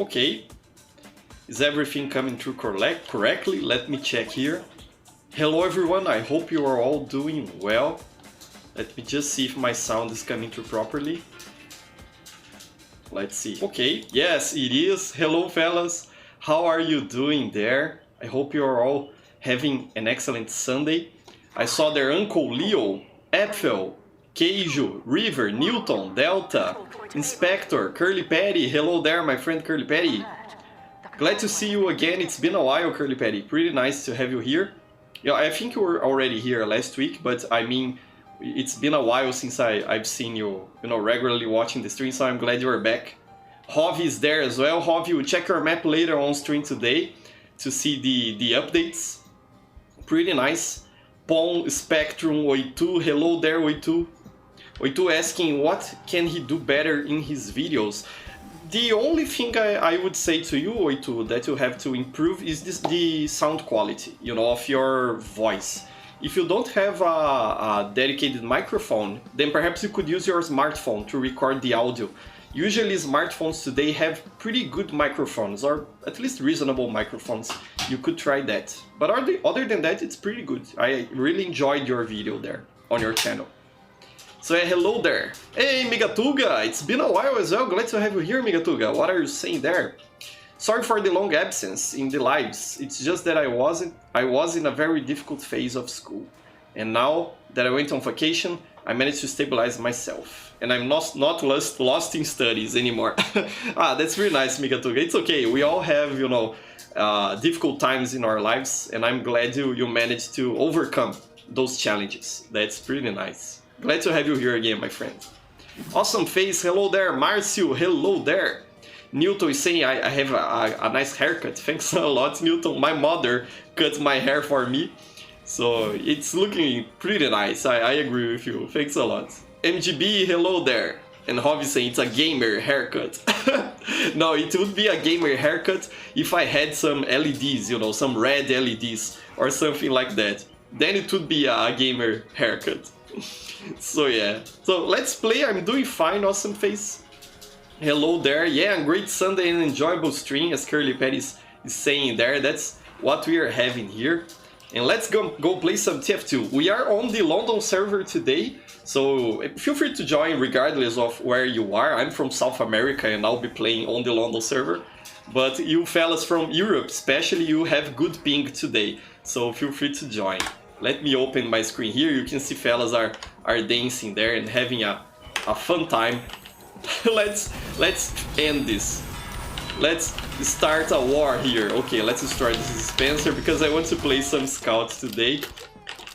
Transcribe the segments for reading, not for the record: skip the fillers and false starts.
Okay. Is everything coming through correctly? Let me check here. Hello everyone, I hope you are all doing well. Let me just see if my sound is coming through properly. Let's see. Okay, yes, it is. Hello fellas, how are you doing there? I hope you are all having an excellent Sunday. I saw their Uncle Leo, Apfel, Queijo, River, Newton, Delta, Inspector, Curly Patty. Hello there, my friend Curly Patty. Glad to see you again. It's been a while, Curly Patty. Pretty nice to have you here. Yeah, I think you were already here last week, but I mean, it's been a while since I've seen you, regularly watching the stream, so I'm glad you're back. Hovi is there as well. Hovi, we'll check your map later on stream today to see the updates. Pretty nice. Pong, Spectrum, Oitu. Hello there, Oitu. Oitu asking what can he do better in his videos. The only thing I would say to you, Oitu, that you have to improve is the sound quality, of your voice. If you don't have a dedicated microphone, then perhaps you could use your smartphone to record the audio. Usually smartphones today have pretty good microphones, or at least reasonable microphones. You could try that. But other than that, it's pretty good. I really enjoyed your video there on your channel. So yeah, hello there. Hey, Migatuga, it's been a while as well. Glad to have you here, Migatuga. What are you saying there? Sorry for the long absence in the lives. It's just that I was in a very difficult phase of school. And now that I went on vacation, I managed to stabilize myself. And I'm not lost in studies anymore. That's really nice, Migatuga. It's okay. We all have, difficult times in our lives. And I'm glad you managed to overcome those challenges. That's pretty nice. Glad to have you here again, my friend. Awesome face, hello there. Marcio, hello there. Newton is saying I have a nice haircut. Thanks a lot, Newton. My mother cut my hair for me. So it's looking pretty nice. I agree with you. Thanks a lot. MGB, hello there. And Hovi saying it's a gamer haircut. No, it would be a gamer haircut if I had some LEDs, some red LEDs or something like that. Then it would be a gamer haircut. So yeah, so let's play. I'm doing fine, awesome face. Hello there. Yeah, great Sunday and enjoyable stream, as Curly Patty is saying there. That's what we are having here. And let's go play some TF2. We are on the London server today, so feel free to join regardless of where you are. I'm from South America and I'll be playing on the London server. But you fellas from Europe, especially, you have good ping today, so feel free to join. Let me open my screen here. You can see fellas are dancing there and having a fun time. Let's end this. Let's start a war here. Okay, let's start this Spencer because I want to play some scouts today.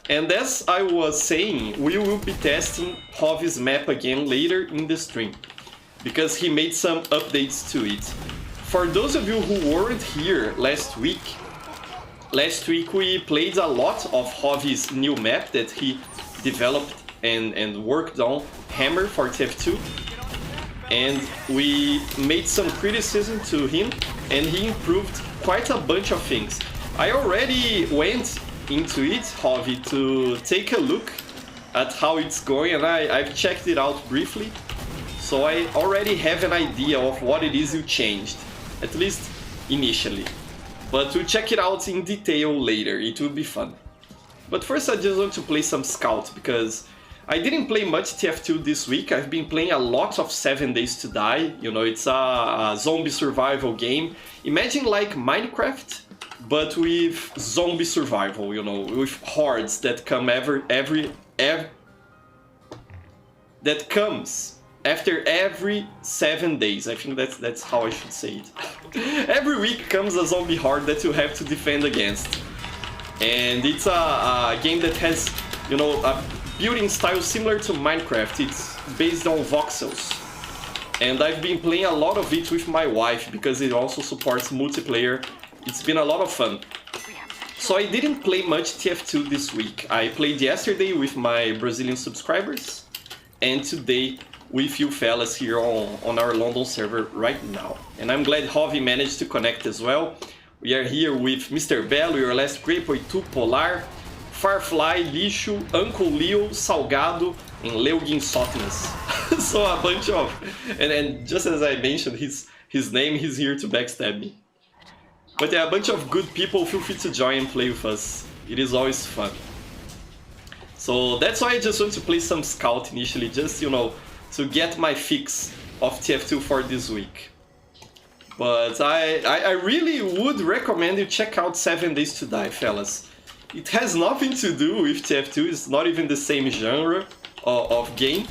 And as I was saying, we will be testing Hovi's map again later in the stream because he made some updates to it. For those of you who weren't here last week we played a lot of Hovi's new map that he developed and worked on, Hammer for TF2. And we made some criticism to him and he improved quite a bunch of things. I already went into it, Hovi, to take a look at how it's going, and I've checked it out briefly. So I already have an idea of what it is you changed, at least initially. But we'll check it out in detail later, it will be fun. But first I just want to play some Scout, because I didn't play much TF2 this week. I've been playing a lot of 7 Days to Die. It's a zombie survival game. Imagine like Minecraft, but with zombie survival, with hordes that come that comes after every 7 days. I think that's how I should say it. Every week comes a zombie horde that you have to defend against. And it's a game that has, a building style similar to Minecraft. It's based on voxels. And I've been playing a lot of it with my wife because it also supports multiplayer. It's been a lot of fun. So I didn't play much TF2 this week. I played yesterday with my Brazilian subscribers and today with you fellas here on our London server right now. And I'm glad Hovi managed to connect as well. We are here with Mr. Belo, Your Last Grape, Oitu, Polar, Farfly, Lixo, Uncle Leo, Salgado, and Leugin Sotnas. So a bunch of... And just as I mentioned, his his name, he's here to backstab me. But yeah, a bunch of good people, feel free to join and play with us. It is always fun. So that's why I just want to play some Scout initially, just, you know, to get my fix of TF2 for this week. But I really would recommend you check out 7 Days to Die, fellas. It has nothing to do with TF2, it's not even the same genre of game,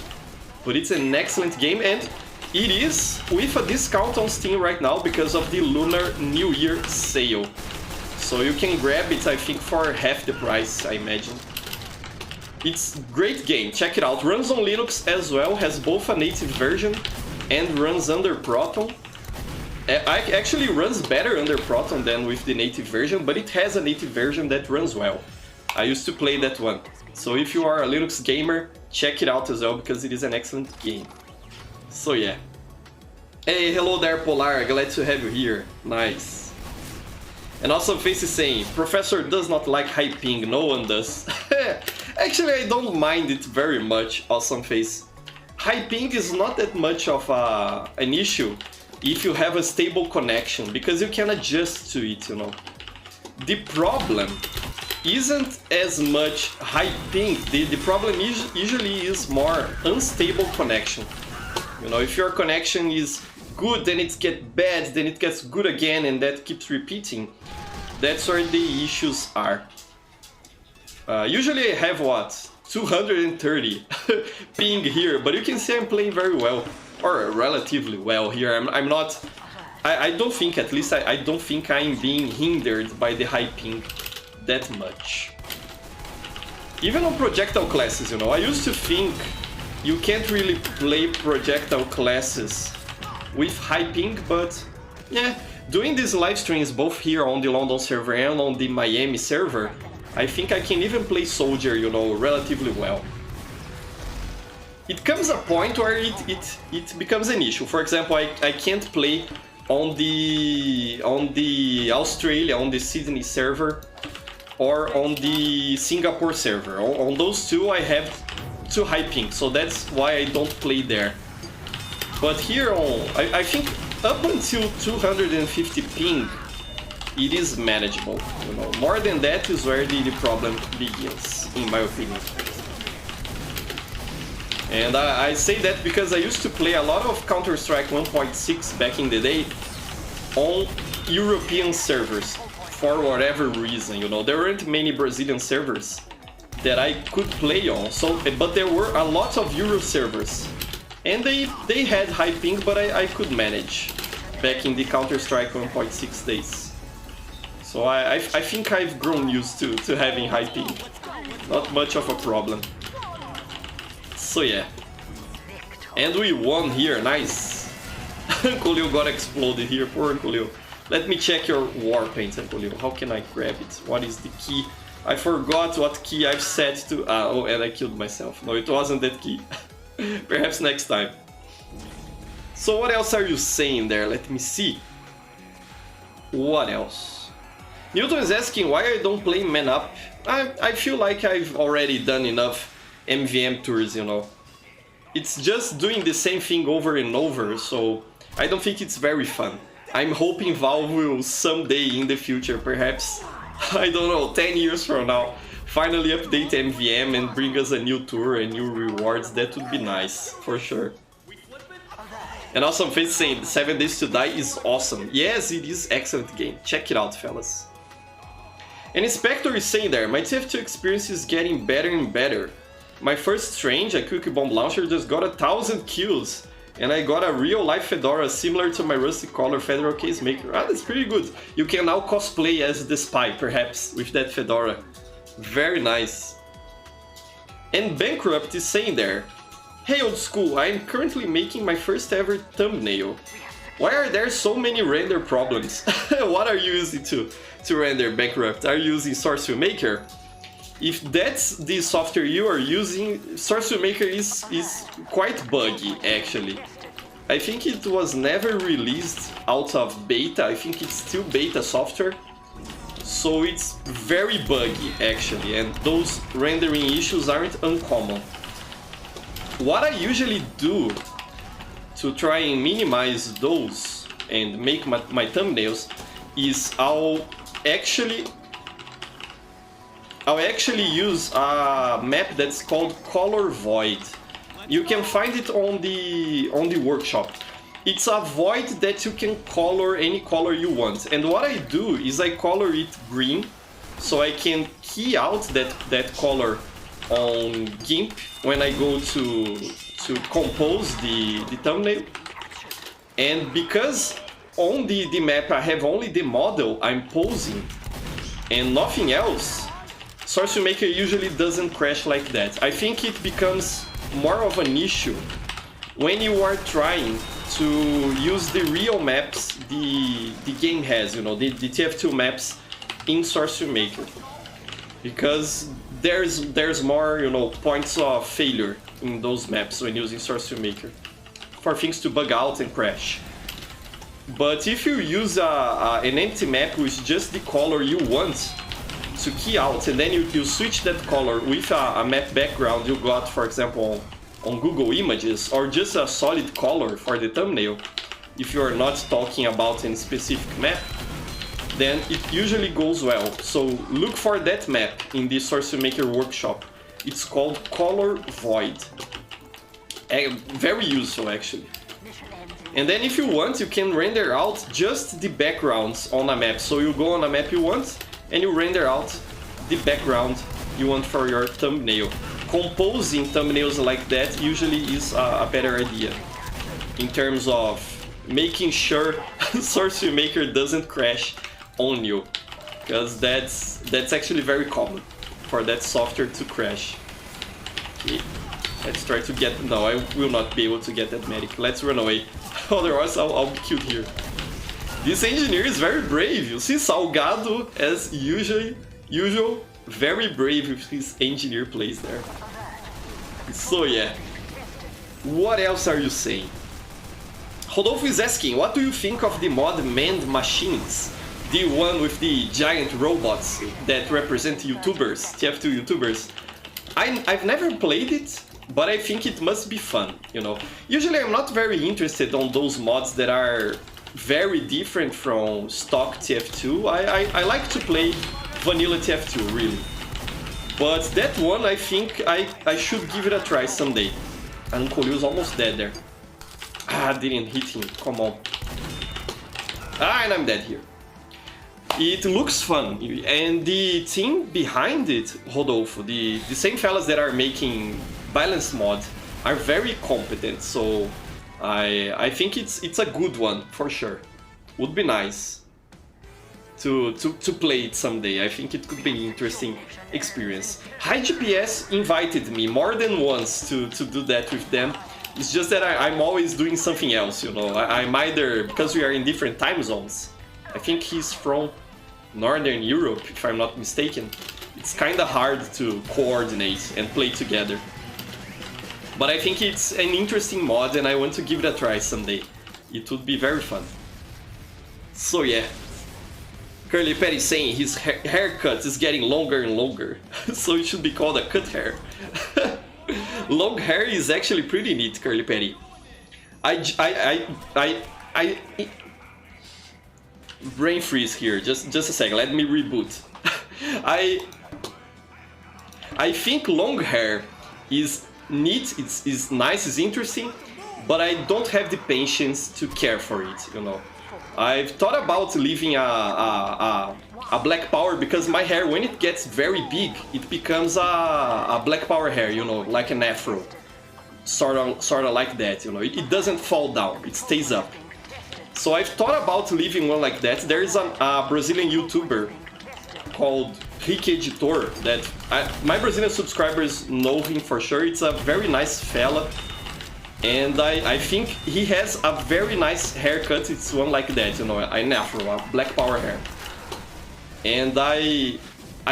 but it's an excellent game, and it is with a discount on Steam right now because of the Lunar New Year sale. So you can grab it, I think, for half the price, I imagine. It's a great game, check it out. Runs on Linux as well, has both a native version and runs under Proton. It actually runs better under Proton than with the native version, but it has a native version that runs well. I used to play that one. So if you are a Linux gamer, check it out as well, because it is an excellent game. So yeah. Hey, hello there, Polar, glad to have you here. Nice. And Awesome Face is saying, Professor does not like high ping, no one does. Actually, I don't mind it very much, Awesome Face. High ping is not that much of an issue if you have a stable connection, because you can adjust to it, you know. The problem isn't as much high ping, the problem usually is more unstable connection. You know, if your connection is good, then it gets bad, then it gets good again, and that keeps repeating. That's where the issues are. Usually I have, what, 230 ping here, but you can see I'm playing very well, or relatively well here. I'm not... I don't think, at least I don't think I'm being hindered by the high ping that much. Even on projectile classes, you know, I used to think you can't really play projectile classes with high ping, but yeah, doing these live streams both here on the London server and on the Miami server, I think I can even play Soldier, you know, relatively well. It comes a point where it becomes an issue. For example, I can't play on the Australia, on the Sydney server, or on the Singapore server. On those two I have too high ping, so that's why I don't play there. But here on, I think up until 250 ping, it is manageable. You know, more than that is where the problem begins, in my opinion. And I say that because I used to play a lot of Counter-Strike 1.6 back in the day on European servers, for whatever reason, you know. There weren't many Brazilian servers that I could play on, so, but there were a lot of Euro servers. And they had high ping, but I could manage back in the Counter-Strike 1.6 days. So I think I've grown used to having high ping. Not much of a problem. So yeah. And we won here, nice. Uncle Leo got exploded here, poor Uncle Leo. Let me check your war paint, Uncle Leo. How can I grab it? What is the key? I forgot what key I've set to... oh, and I killed myself. No, it wasn't that key. Perhaps next time. So what else are you saying there? Let me see. What else? Newton is asking why I don't play Man Up. I feel like I've already done enough MVM tours, you know. It's just doing the same thing over and over, so I don't think it's very fun. I'm hoping Valve will someday in the future, perhaps, I don't know, 10 years from now, finally update MVM and bring us a new tour and new rewards. That would be nice, for sure. And Awesome Face saying 7 Days to Die is awesome. Yes, it is excellent game. Check it out, fellas. And Inspector is saying there, my TF2 experience is getting better and better. My first Strange, a quick bomb launcher, just got 1,000 kills. And I got a real-life Fedora similar to my Rusty Collar Federal Casemaker. Ah, that's pretty good. You can now cosplay as the spy, perhaps, with that Fedora. Very nice. And Bankrupt is saying there, hey old school, I am currently making my first ever thumbnail. Why are there so many render problems? What are you using to render, Bankrupt? Are you using Source Filmmaker? If that's the software you are using, Source Filmmaker is quite buggy, actually. I think it was never released out of beta, I think it's still beta software. So it's very buggy, actually, and those rendering issues aren't uncommon. What I usually do to try and minimize those and make my thumbnails is I'll actually use a map that's called Color Void. You can find it on the workshop. It's a void that you can color any color you want. And what I do is I color it green, so I can key out that color on GIMP when I go to compose the thumbnail. And because on the map I have only the model I'm posing and nothing else, Source Filmmaker usually doesn't crash like that. I think it becomes more of an issue when you are trying to use the real maps the game has, you know, the TF2 maps in Source Filmmaker, because there's more, you know, points of failure in those maps when using Source Filmmaker for things to bug out and crash. But if you use an empty map with just the color you want to key out, and then you switch that color with a map background you got, for example, on Google Images, or just a solid color for the thumbnail, if you are not talking about any specific map, then it usually goes well. So look for that map in the Source Filmmaker workshop. It's called Color Void. Very useful, actually. And then if you want, you can render out just the backgrounds on a map. So you go on a map you want, and you render out the background you want for your thumbnail. Composing thumbnails like that usually is a better idea in terms of making sure Source Filmmaker doesn't crash on you, because that's actually very common for that software to crash. Okay, let's try to get... No, I will not be able to get that medic. Let's run away, otherwise I'll be killed here. This engineer is very brave. You see Salgado, as usual, very brave with his engineer plays there. So yeah, what else are you saying? Rodolfo is asking, what do you think of the mod Manned Machines? The one with the giant robots that represent YouTubers, TF2 YouTubers. I've never played it, but I think it must be fun, you know. Usually I'm not very interested on those mods that are very different from stock TF2. I like to play vanilla TF2, really. But that one, I think I should give it a try someday. Uncle Leo's almost dead there. Ah, didn't hit him, come on. Ah, and I'm dead here. It looks fun, and the team behind it, Rodolfo, the same fellas that are making Balance mod, are very competent, so I think it's a good one, for sure. Would be nice to play it someday. I think it could be an interesting experience. High GPS invited me more than once to do that with them. It's just that I'm always doing something else, you know. I'm either, because we are in different time zones. I think he's from Northern Europe, if I'm not mistaken. It's kinda hard to coordinate and play together. But I think it's an interesting mod and I want to give it a try someday. It would be very fun. So yeah. Curly Petty saying his haircut is getting longer and longer. So it should be called a cut hair. Long hair is actually pretty neat, Curly Petty. Brain freeze here, just a second, let me reboot. I think long hair is neat, it's nice, it's interesting, but I don't have the patience to care for it, you know. I've thought about leaving a black power, because my hair, when it gets very big, it becomes a black power hair, you know, like an afro. Sort of like that, you know. It doesn't fall down, it stays up. So I've thought about leaving one like that. There is a Brazilian YouTuber called Rick Editor that my Brazilian subscribers know him for sure. It's a very nice fella, and I think he has a very nice haircut. It's one like that, you know, an afro, a black power hair. And I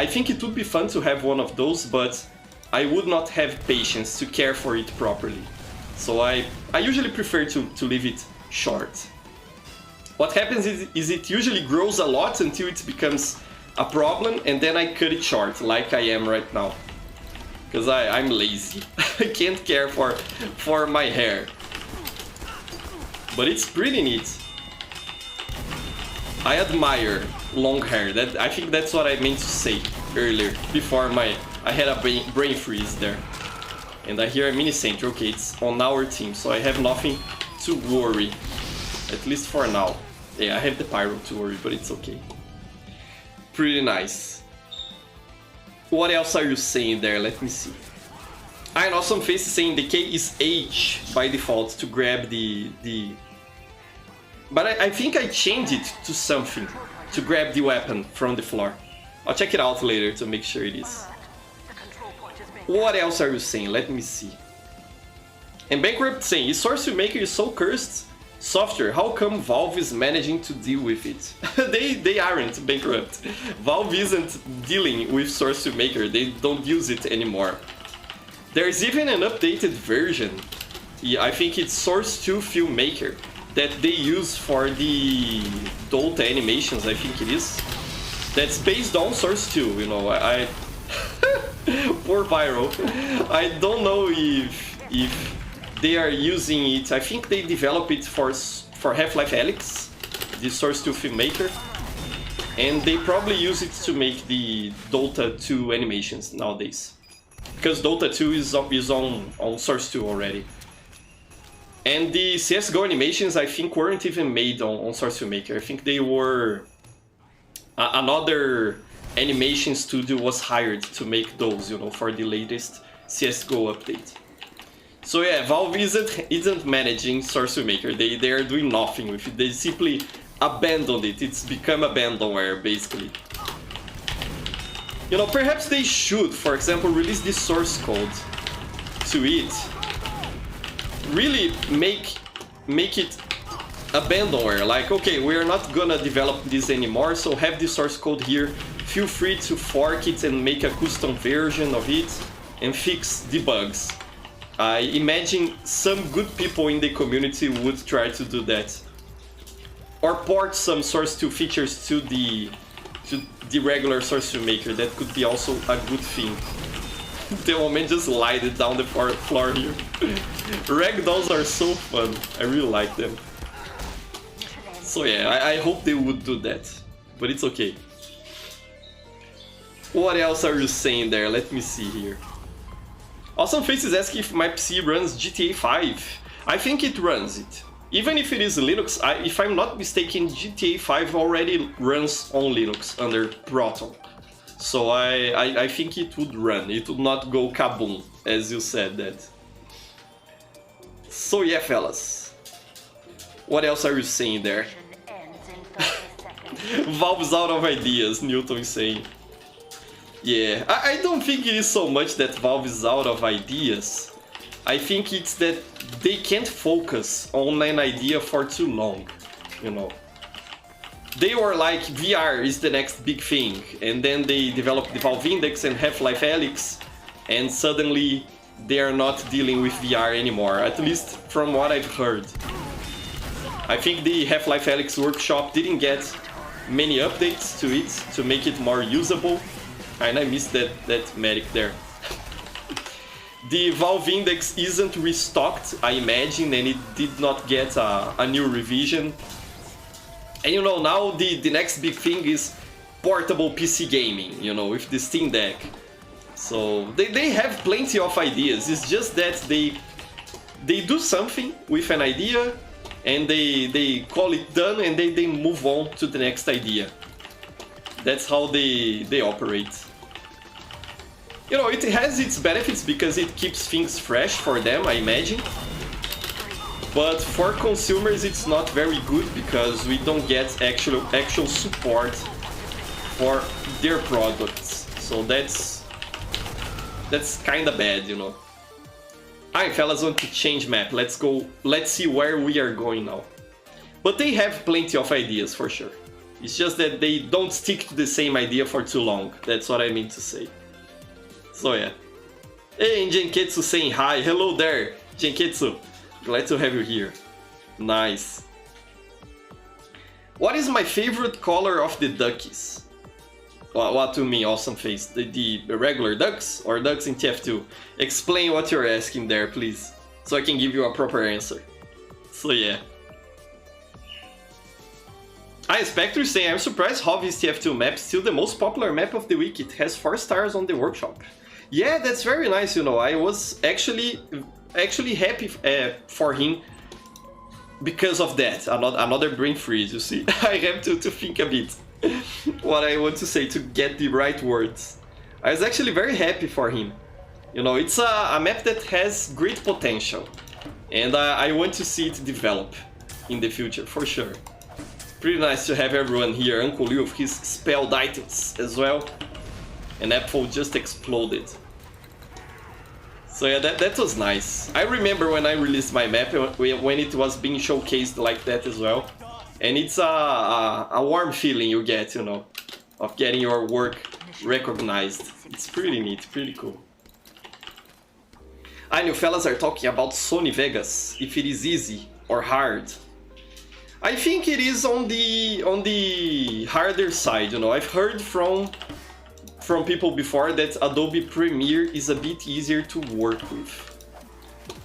think it would be fun to have one of those, but I would not have patience to care for it properly. So I usually prefer to leave it short. What happens is it usually grows a lot until it becomes a problem, and then I cut it short, like I am right now. Because I'm lazy. I can't care for my hair. But it's pretty neat. I admire long hair. That I think that's what I meant to say earlier, before I had a brain freeze there. And I hear a mini sentry. Okay, it's on our team, so I have nothing to worry. At least for now. Yeah, I have the pyro to worry, but it's okay. Pretty nice. What else are you saying there? Let me see. I know some faces saying the K is H by default to grab the... But I think I changed it to something to grab the weapon from the floor. I'll check it out later to make sure it is. What else are you saying? Let me see. And Bankrupt saying, is Source Filmmaker is so cursed software, how come Valve is managing to deal with it? they aren't, Bankrupt. Valve isn't dealing with Source Filmmaker, they don't use it anymore. There's even an updated version, I think it's Source 2 Filmmaker, that they use for the Dota animations, I think it is. That's based on Source 2, you know, I poor Pyro. I don't know if they are using it. I think they develop it for Half-Life Alyx, the Source 2 Filmmaker, and they probably use it to make the Dota 2 animations nowadays, because Dota 2 is on Source 2 already. And the CSGO animations, I think, weren't even made on Source Filmmaker. I think they were... another animation studio was hired to make those, you know, for the latest CSGO update. So yeah, Valve isn't managing Source Filmmaker. They are doing nothing with it. They simply abandoned it. It's become abandonware, basically. You know, perhaps they should, for example, release the source code to it. Really make it abandonware. Like, okay, we are not gonna develop this anymore, so have the source code here. Feel free to fork it and make a custom version of it and fix the bugs. I imagine some good people in the community would try to do that. Or port some Source 2 features to the regular Source Filmmaker. That could be also a good thing. The moment just lied it down the floor here. Ragdolls are so fun. I really like them. So yeah, I hope they would do that. But it's okay. What else are you saying there? Let me see here. Awesome Face is asking if my PC runs GTA 5. I think it runs it. Even if it is Linux, if I'm not mistaken, GTA 5 already runs on Linux under Proton. So I think it would run. It would not go kaboom, as you said that. So yeah, fellas. What else are you saying there? Valve's out of ideas, Newton is saying. Yeah, I don't think it is so much that Valve is out of ideas. I think it's that they can't focus on an idea for too long, you know. They were like, VR is the next big thing, and then they developed the Valve Index and Half-Life Alyx, and suddenly they are not dealing with VR anymore, at least from what I've heard. I think the Half-Life Alyx workshop didn't get many updates to it to make it more usable. And I missed that medic there. The Valve Index isn't restocked, I imagine, and it did not get a new revision. And you know, now the next big thing is portable PC gaming, you know, with the Steam Deck. So they have plenty of ideas, it's just that they do something with an idea and they call it done and they move on to the next idea. That's how they operate. You know, it has its benefits because it keeps things fresh for them, I imagine. But for consumers it's not very good because we don't get actual support for their products. So that's kinda bad, you know. Alright fellas, want to change map. Let's go, let's see where we are going now. But they have plenty of ideas for sure. It's just that they don't stick to the same idea for too long. That's what I mean to say. So yeah. Hey, Genketsu saying hi. Hello there, Genketsu. Glad to have you here. Nice. What is my favorite color of the duckies? What to me, awesome face? The regular ducks or ducks in TF2? Explain what you're asking there, please, so I can give you a proper answer. So yeah. Spectre saying, I'm surprised how this TF2 map is still the most popular map of the week. It has 4 stars on the workshop. Yeah, that's very nice, you know. I was actually happy for him because of that. Another brain freeze, you see. I have to think a bit what I want to say to get the right words. I was actually very happy for him. You know, it's a map that has great potential. And I want to see it develop in the future, for sure. Pretty nice to have everyone here. Uncle Leo with his spelled items as well. And Apple just exploded. So yeah, that was nice. I remember when I released my map, when it was being showcased like that as well. And it's a warm feeling you get, you know, of getting your work recognized. It's pretty neat, pretty cool. I know fellas are talking about Sony Vegas, if it is easy or hard. I think it is on the harder side, you know. I've heard from people before that Adobe Premiere is a bit easier to work with.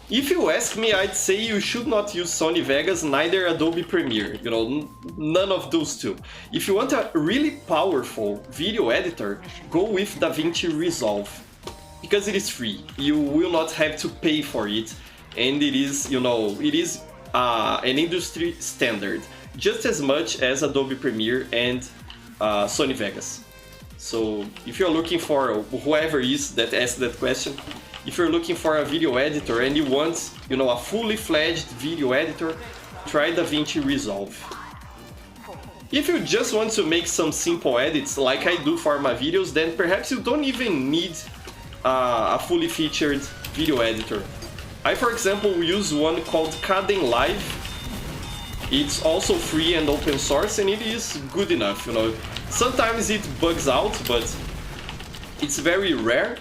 If you ask me, I'd say you should not use Sony Vegas, neither Adobe Premiere, you know, none of those two. If you want a really powerful video editor, go with DaVinci Resolve, because it is free. You will not have to pay for it, and it is, you know, it is an industry standard, just as much as Adobe Premiere and Sony Vegas. So if you're looking for, whoever is that asked that question, if you're looking for a video editor and you want, you know, a fully fledged video editor, try DaVinci Resolve. If you just want to make some simple edits like I do for my videos, then perhaps you don't even need a fully featured video editor. I, for example, use one called Kdenlive. It's also free and open source, and it is good enough, you know. Sometimes it bugs out, but it's very rare,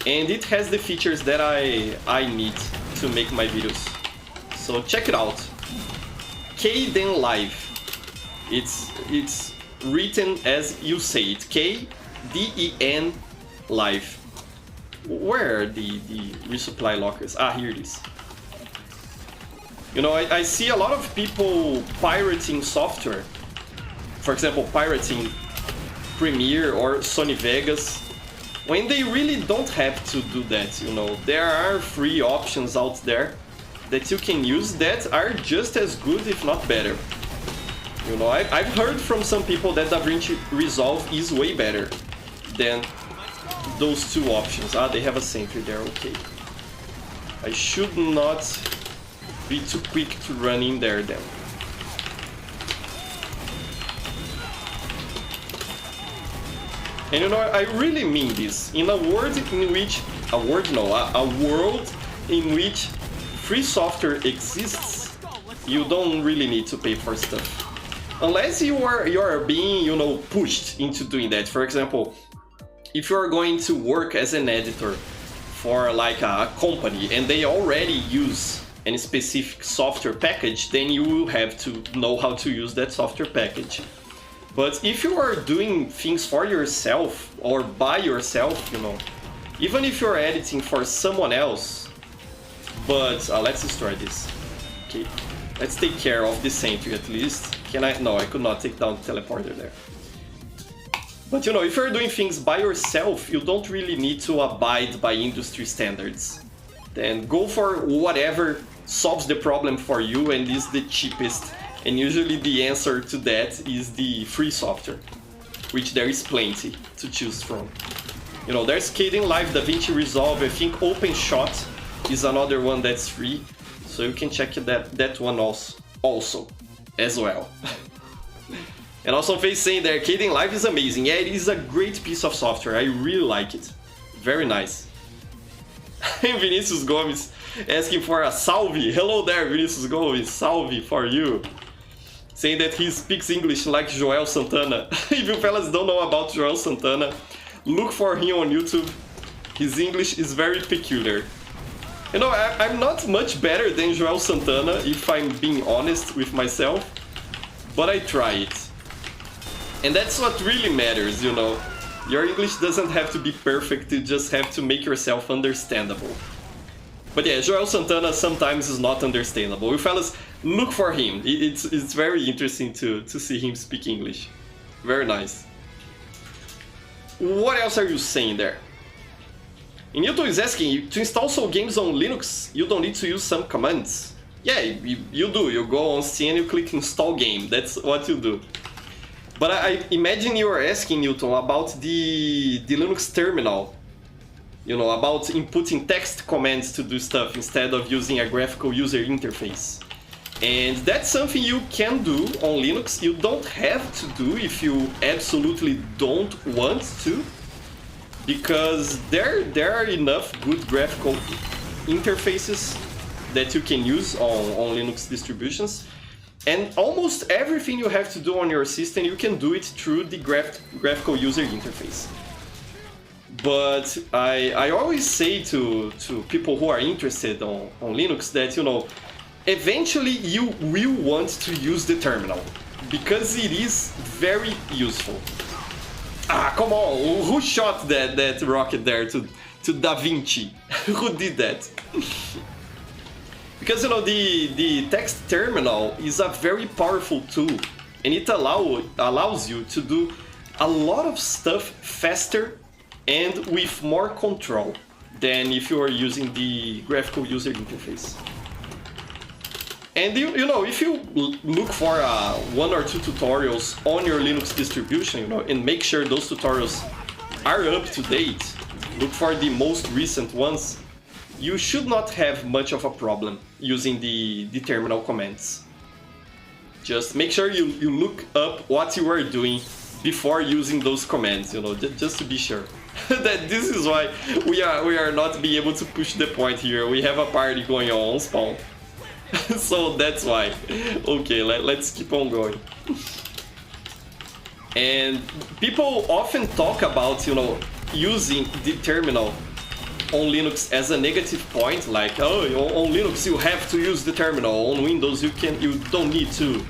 and it has the features that I need to make my videos. So check it out. Kdenlive. It's written as you say it. Kden Live. Where are the resupply lockers? Ah, here it is. You know, I see a lot of people pirating software. For example, pirating Premiere or Sony Vegas, when they really don't have to do that, you know. There are free options out there that you can use that are just as good, if not better. You know, I've heard from some people that DaVinci Resolve is way better than those two options. Ah, they have a sentry there, okay. I should not be too quick to run in there then. And you know, I really mean this. In a world in which, a world in which free software exists, you don't really need to pay for stuff. Unless you are being, you know, pushed into doing that. For example, if you are going to work as an editor for like a company and they already use any specific software package, then you will have to know how to use that software package. But if you are doing things for yourself or by yourself, you know, even if you're editing for someone else, but let's destroy this. Okay, let's take care of this sentry at least. Can I? No, I could not take down the teleporter there. But you know, if you're doing things by yourself, you don't really need to abide by industry standards. Then go for whatever solves the problem for you and is the cheapest. And usually the answer to that is the free software, which there is plenty to choose from. You know, there's Kdenlive, DaVinci Resolve, I think OpenShot is another one that's free. So you can check that one also as well. And also Face saying there, Kdenlive is amazing. Yeah, it is a great piece of software. I really like it. Very nice. Vinicius Gomes asking for a salve. Hello there, Vinicius Gomes. Salve for you. Saying that he speaks English like Joel Santana. If you fellas don't know about Joel Santana, look for him on YouTube. His English is very peculiar. You know, I'm not much better than Joel Santana, if I'm being honest with myself, but I try it. And that's what really matters, you know. Your English doesn't have to be perfect, you just have to make yourself understandable. But yeah, Joel Santana sometimes is not understandable. You fellas, look for him. It's very interesting to see him speak English. Very nice. What else are you saying there? And Newton is asking, to install Soul games on Linux, you don't need to use some commands. Yeah, you do. You go on Steam and you click install game. That's what you do. But I imagine you are asking, Newton, about the Linux terminal. You know, about inputting text commands to do stuff instead of using a graphical user interface. And that's something you can do on Linux. You don't have to do if you absolutely don't want to, because there are enough good graphical interfaces that you can use on Linux distributions. And almost everything you have to do on your system, you can do it through the graphical user interface. But I always say to people who are interested on Linux that, you know, eventually you will want to use the terminal, because it is very useful. Ah, come on, who shot that rocket there to Da Vinci? Who did that? Because, you know, the text terminal is a very powerful tool, and it allows you to do a lot of stuff faster and with more control than if you are using the graphical user interface. And you know, if you look for 1 or 2 tutorials on your Linux distribution, you know, and make sure those tutorials are up to date, look for the most recent ones, you should not have much of a problem using the terminal commands. Just make sure you look up what you are doing before using those commands, you know, just to be sure. That this is why we are not being able to push the point here. We have a party going on spawn. So that's why. Okay, let's keep on going. And people often talk about, you know, using the terminal on Linux as a negative point, like, oh, on Linux you have to use the terminal, on Windows you don't need to.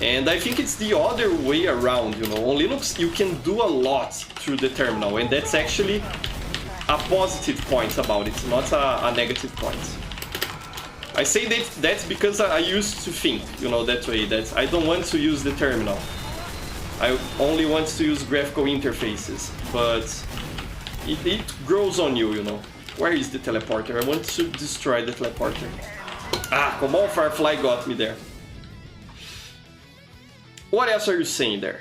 And I think it's the other way around, you know. On Linux you can do a lot through the terminal, and that's actually a positive point about it, not a negative point. I say that's because I used to think, you know, that way, that I don't want to use the terminal. I only want to use graphical interfaces, but it grows on you, you know. Where is the teleporter? I want to destroy the teleporter. Ah, come on, Firefly got me there. What else are you saying there?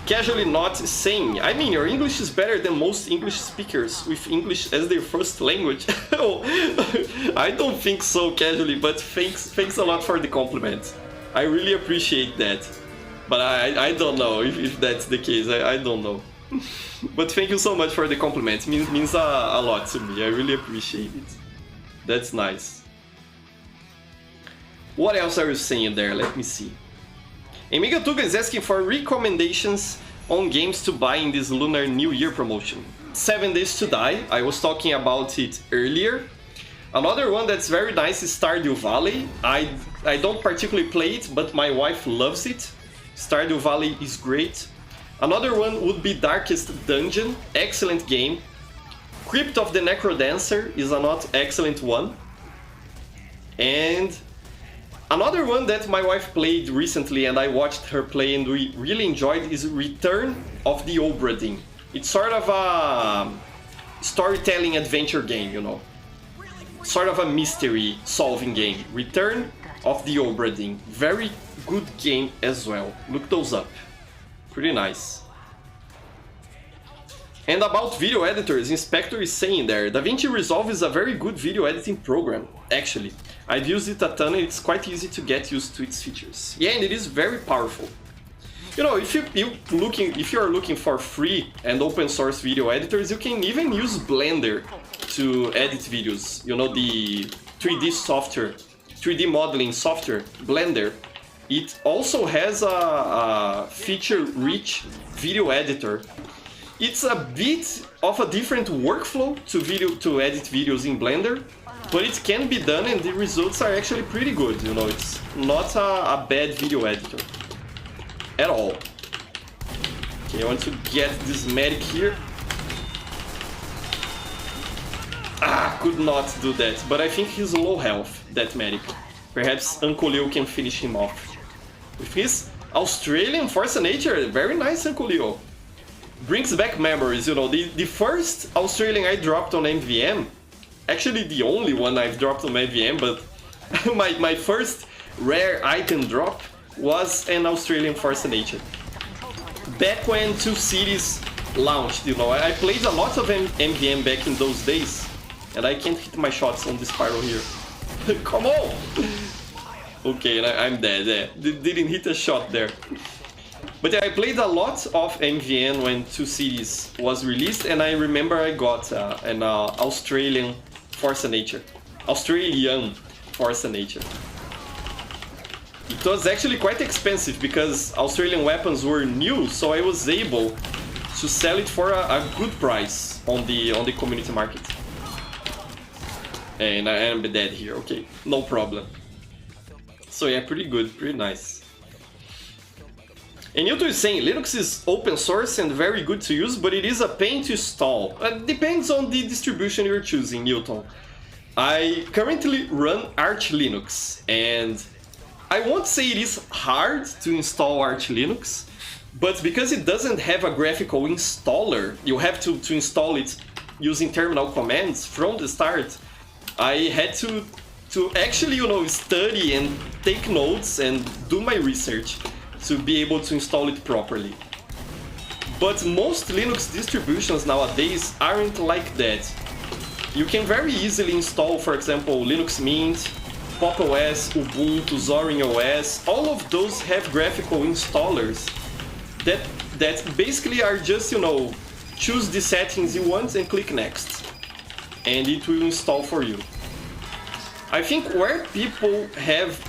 Casually not saying. I mean, your English is better than most English speakers with English as their first language. Oh, I don't think so, Casually, but thanks a lot for the compliment. I really appreciate that. But I don't know if that's the case. I don't know. But thank you so much for the compliment. It means a lot to me. I really appreciate it. That's nice. What else are you saying there? Let me see. Amiga Tuga is asking for recommendations on games to buy in this Lunar New Year promotion. 7 Days to Die, I was talking about it earlier. Another one that's very nice is Stardew Valley. I don't particularly play it, but my wife loves it. Stardew Valley is great. Another one would be Darkest Dungeon, excellent game. Crypt of the Necrodancer is a not excellent one. And another one that my wife played recently and I watched her play and we really enjoyed is Return of the Obra Dinn. It's sort of a storytelling adventure game, you know. Sort of a mystery solving game. Return of the Obra Dinn. Very good game as well. Look those up. Pretty nice. And about video editors, Inspector is saying there, DaVinci Resolve is a very good video editing program, actually. I've used it a ton and it's quite easy to get used to its features. Yeah, and it is very powerful. You know, if you are looking for free and open source video editors, you can even use Blender to edit videos. You know, the 3D software, 3D modeling software, Blender. It also has a feature-rich video editor. It's a bit of a different workflow to edit videos in Blender, but it can be done and the results are actually pretty good, you know, it's not a bad video editor at all. Okay, I want to get this medic here. Ah, could not do that, but I think he's low health, that medic. Perhaps Uncle Leo can finish him off. With his Australian Force of Nature, very nice Uncle Leo. Brings back memories, you know, the first Australian I dropped on MVM, actually the only one I've dropped on MVM, but my first rare item drop was an Australian Force of Nature. Back when Two Cities launched, you know, I played a lot of MVM back in those days, and I can't hit my shots on the spiral here. Come on! Okay, I'm dead, yeah. Didn't hit a shot there. But yeah, I played a lot of MVN when Two Cities was released, and I remember I got an Australian Force of Nature. Australian Force of Nature. It was actually quite expensive because Australian weapons were new, so I was able to sell it for a good price on the community market. And I am dead here, okay, no problem. So yeah, pretty good, pretty nice. And Newton is saying, Linux is open source and very good to use, but it is a pain to install. Depends on the distribution you're choosing, Newton. I currently run Arch Linux, and I won't say it is hard to install Arch Linux, but because it doesn't have a graphical installer, you have to install it using terminal commands from the start. I had to actually, you know, study and take notes and do my research to be able to install it properly. But most Linux distributions nowadays aren't like that. You can very easily install, for example, Linux Mint, Pop! OS, Ubuntu, Zorin OS. All of those have graphical installers that basically are just, you know, choose the settings you want and click next, and it will install for you. I think where people have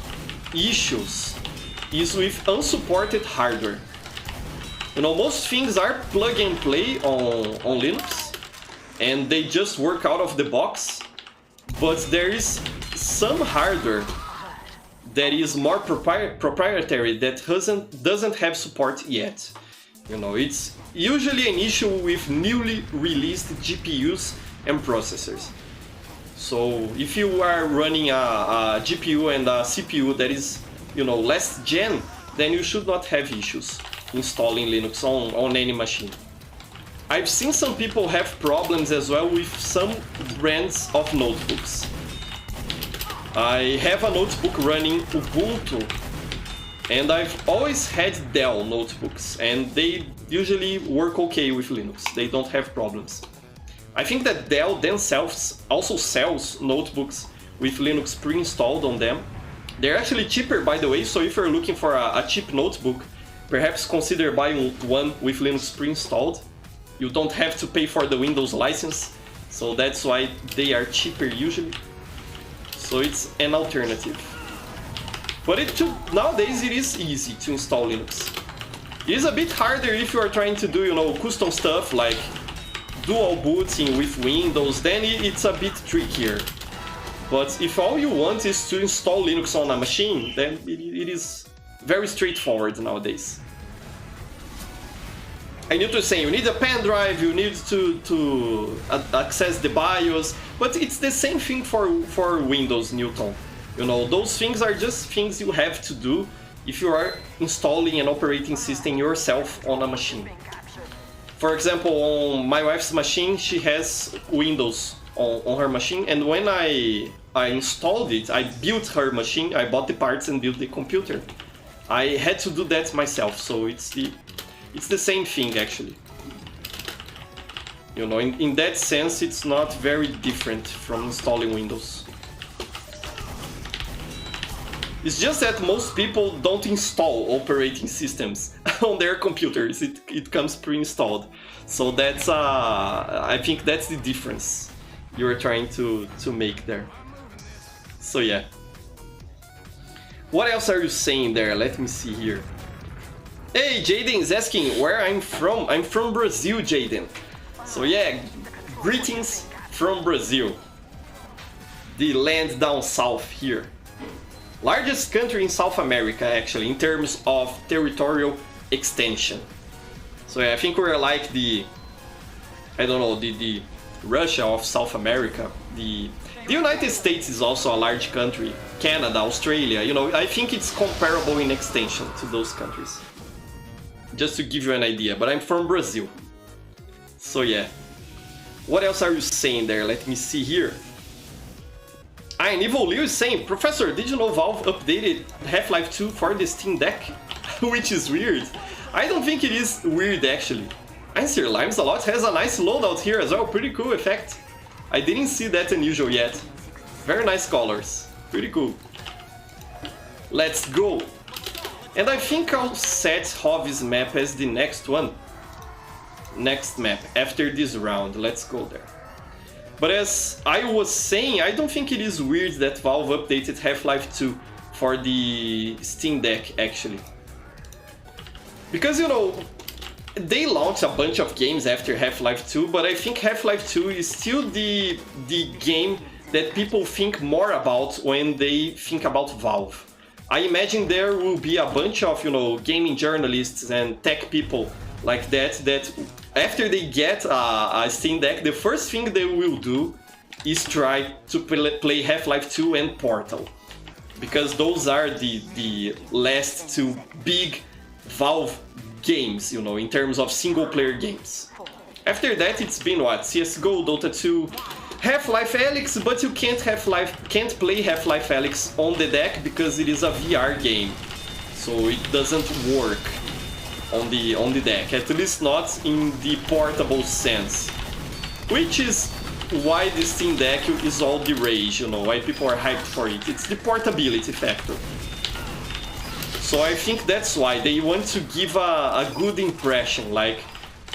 issues is with unsupported hardware. You know, most things are plug and play on Linux, and they just work out of the box, but there is some hardware that is more proprietary that doesn't have support yet. You know, it's usually an issue with newly released GPUs and processors. So if you are running a GPU and a CPU that is, you know, last gen, then you should not have issues installing Linux on any machine. I've seen some people have problems as well with some brands of notebooks. I have a notebook running Ubuntu, and I've always had Dell notebooks, and they usually work okay with Linux. They don't have problems. I think that Dell themselves also sells notebooks with Linux pre-installed on them. They're actually cheaper, by the way, so if you're looking for a cheap notebook, perhaps consider buying one with Linux pre-installed. You don't have to pay for the Windows license, so that's why they are cheaper usually. So it's an alternative. But nowadays it is easy to install Linux. It is a bit harder if you are trying to do, you know, custom stuff like dual booting with Windows, then it's a bit trickier. But if all you want is to install Linux on a machine, then it is very straightforward nowadays. I need to say, you need a pen drive, you need to access the BIOS, but it's the same thing for Windows, Newton. You know, those things are just things you have to do if you are installing an operating system yourself on a machine. For example, on my wife's machine, she has Windows on her machine, and when I installed it, I built her machine, I bought the parts and built the computer. I had to do that myself, so it's the same thing actually. You know, in that sense, it's not very different from installing Windows. It's just that most people don't install operating systems on their computers. It comes pre-installed. So that's I think that's the difference you're trying to make there. So yeah. What else are you saying there? Let me see here. Hey, Jaden is asking where I'm from. I'm from Brazil, Jaden. So yeah, greetings from Brazil. The land down south here. Largest country in South America, actually, in terms of territorial extension. So yeah, I think we're like the Russia of South America, the United States is also a large country. Canada, Australia, you know, I think it's comparable in extension to those countries. Just to give you an idea, but I'm from Brazil. So yeah. What else are you saying there? Let me see here. And Evil Leo is saying, Professor, did you know Valve updated Half-Life 2 for the Steam Deck? Which is weird. I don't think it is weird actually. Answer Limes a lot has a nice loadout here as well, pretty cool effect. I didn't see that unusual yet. Very nice colors, pretty cool. Let's go. And I think I'll set Hovi's map as the next one. Next map, after this round, let's go there. But as I was saying, I don't think it is weird that Valve updated Half-Life 2 for the Steam Deck actually. Because, you know, they launched a bunch of games after Half-Life 2, but I think Half-Life 2 is still the game that people think more about when they think about Valve. I imagine there will be a bunch of, you know, gaming journalists and tech people like that after they get a Steam Deck, the first thing they will do is try to play Half-Life 2 and Portal. Because those are the last two big Valve games, you know, in terms of single-player games. After that, it's been what? CSGO, Dota 2, Half-Life Alyx, but you can't play Half-Life Alyx on the deck because it is a VR game. So it doesn't work on the deck, at least not in the portable sense. Which is why the Steam Deck is all the rage, you know, why people are hyped for it. It's the portability factor. So I think that's why they want to give a good impression, like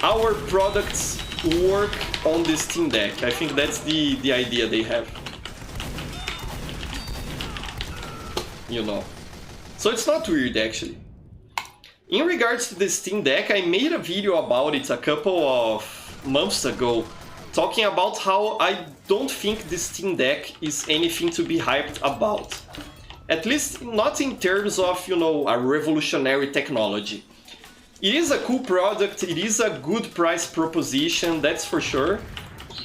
our products work on the Steam Deck. I think that's the idea they have. You know. So it's not weird actually. In regards to the Steam Deck, I made a video about it a couple of months ago, talking about how I don't think the Steam Deck is anything to be hyped about. At least not in terms of, you know, a revolutionary technology. It is a cool product, it is a good price proposition, that's for sure.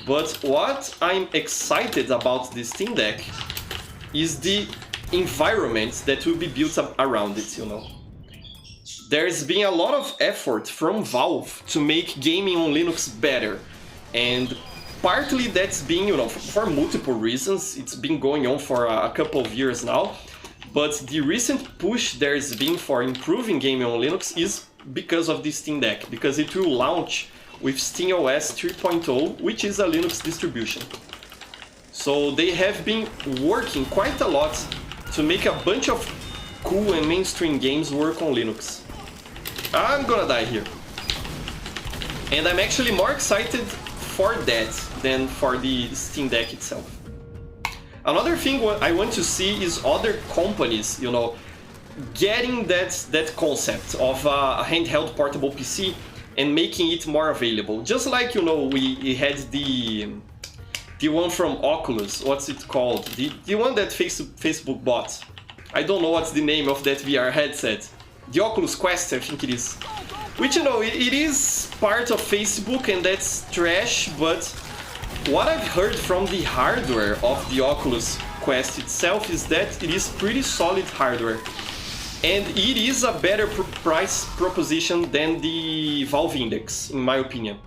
But what I'm excited about the Steam Deck is the environment that will be built up around it, you know. There's been a lot of effort from Valve to make gaming on Linux better, and partly that's been, you know, for multiple reasons. It's been going on for a couple of years now, but the recent push there's been for improving gaming on Linux is because of the Steam Deck, because it will launch with SteamOS 3.0, which is a Linux distribution. So they have been working quite a lot to make a bunch of cool and mainstream games work on Linux. I'm gonna die here. And I'm actually more excited for that than for the Steam Deck itself. Another thing I want to see is other companies, you know, getting that concept of a handheld portable PC and making it more available. Just like, you know, we had the one from Oculus, what's it called? The one that Facebook bought. I don't know what's the name of that VR headset. The Oculus Quest, I think it is. Which, you know, it is part of Facebook and that's trash, but what I've heard from the hardware of the Oculus Quest itself is that it is pretty solid hardware. And it is a better price proposition than the Valve Index, in my opinion.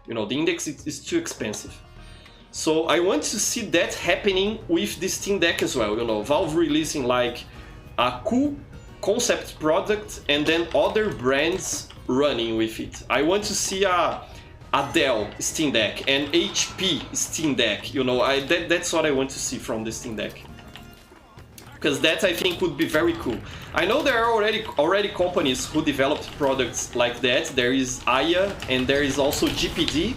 You know, the Index is too expensive. So I want to see that happening with the Steam Deck as well. You know, Valve releasing like a cool concept product and then other brands running with it. I want to see a Dell Steam Deck and HP Steam Deck. You know, that's what I want to see from the Steam Deck. Because that I think would be very cool. I know there are already companies who developed products like that. There is Aya and there is also GPD.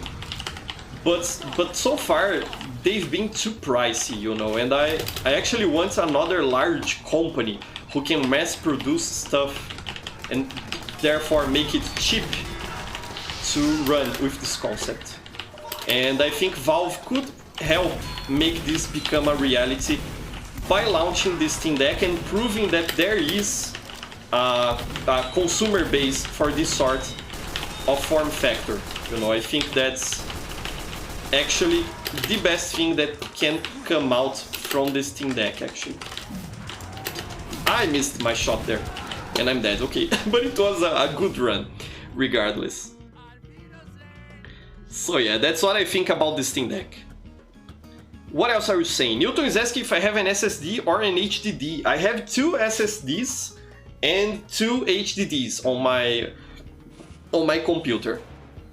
But so far they've been too pricey, you know, and I actually want another large company who can mass produce stuff and therefore make it cheap to run with this concept. And I think Valve could help make this become a reality by launching this Steam Deck and proving that there is a consumer base for this sort of form factor. You know, I think that's actually the best thing that can come out from the Steam Deck, actually. I missed my shot there, and I'm dead, okay. But it was a good run, regardless. So yeah, that's what I think about the Steam Deck. What else are you saying? Newton is asking if I have an SSD or an HDD. I have 2 SSDs and 2 HDDs on my computer.